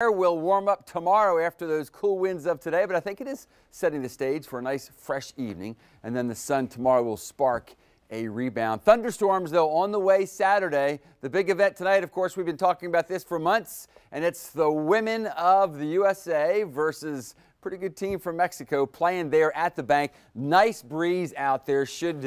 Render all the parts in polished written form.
Will warm up tomorrow after those cool winds of today, but I think it is setting the stage for a nice fresh evening, and then the sun tomorrow will spark a rebound. Thunderstorms, though, on the way Saturday. The big event tonight, of course, we've been talking about this for months, and it's the women of the USA versus pretty good team from Mexico playing there at the bank. Nice breeze out there, should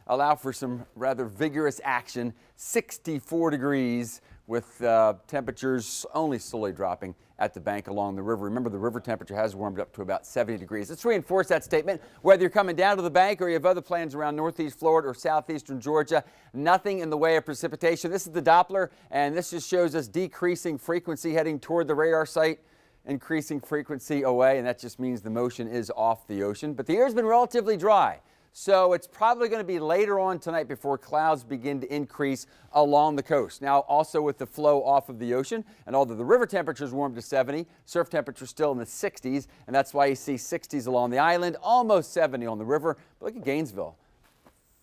allow for some rather vigorous action. 64 degrees with temperatures only slowly dropping at the bank along the river. Remember, the river temperature has warmed up to about 70 degrees. Let's reinforce that statement. Whether you're coming down to the bank or you have other plans around northeast Florida or southeastern Georgia, nothing in the way of precipitation. This is the Doppler, and this just shows us decreasing frequency heading toward the radar site, increasing frequency away, and that just means the motion is off the ocean. But the air has been relatively dry, so it's probably going to be later on tonight before clouds begin to increase along the coast. Now, also with the flow off of the ocean, and although the river temperatures warmed to 70, surf temperatures still in the 60s, and that's why you see 60s along the island, almost 70 on the river. But look at Gainesville.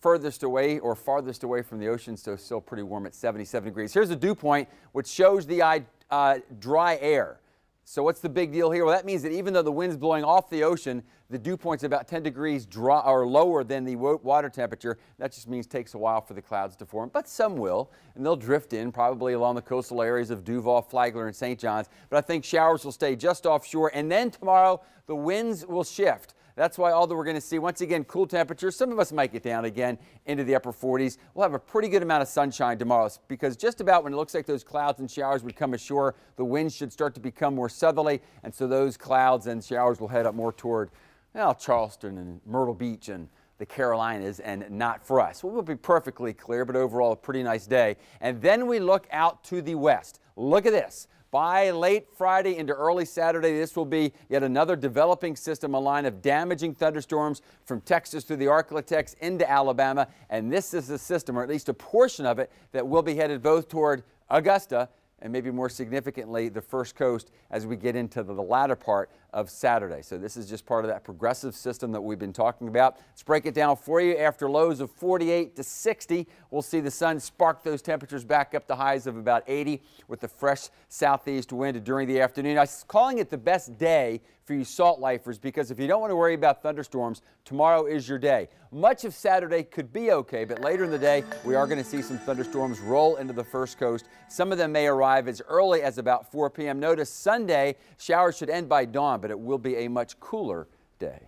Furthest away or farthest away from the ocean, so still pretty warm at 77 degrees. Here's a dew point, which shows the dry air. So what's the big deal here? Well, that means that even though the wind's blowing off the ocean, the dew point's about 10 degrees or lower than the water temperature. That just means it takes a while for the clouds to form, but some will, and they'll drift in probably along the coastal areas of Duval, Flagler, and St. John's. But I think showers will stay just offshore, and then tomorrow the winds will shift. That's why all that we're going to see, once again, cool temperatures. Some of us might get down again into the upper 40s. We'll have a pretty good amount of sunshine tomorrow, because just about when it looks like those clouds and showers would come ashore, the winds should start to become more southerly, and so those clouds and showers will head up more toward, well, Charleston and Myrtle Beach and the Carolinas, and not for us. We'll be perfectly clear, but overall a pretty nice day. And then we look out to the west. Look at this. By late Friday into early Saturday, this will be yet another developing system, a line of damaging thunderstorms from Texas through the Arklatex into Alabama. And this is a system, or at least a portion of it, that will be headed both toward Augusta and maybe more significantly the First Coast as we get into the latter part of Saturday. So this is just part of that progressive system that we've been talking about. Let's break it down for you. After lows of 48 to 60, we'll see the sun spark those temperatures back up to highs of about 80 with the fresh southeast wind during the afternoon. I was calling it the best day for you salt lifers, because if you don't want to worry about thunderstorms, tomorrow is your day. Much of Saturday could be okay, but later in the day, we are going to see some thunderstorms roll into the First Coast. Some of them may arrive as early as about 4 p.m. Notice Sunday, showers should end by dawn, but it will be a much cooler day.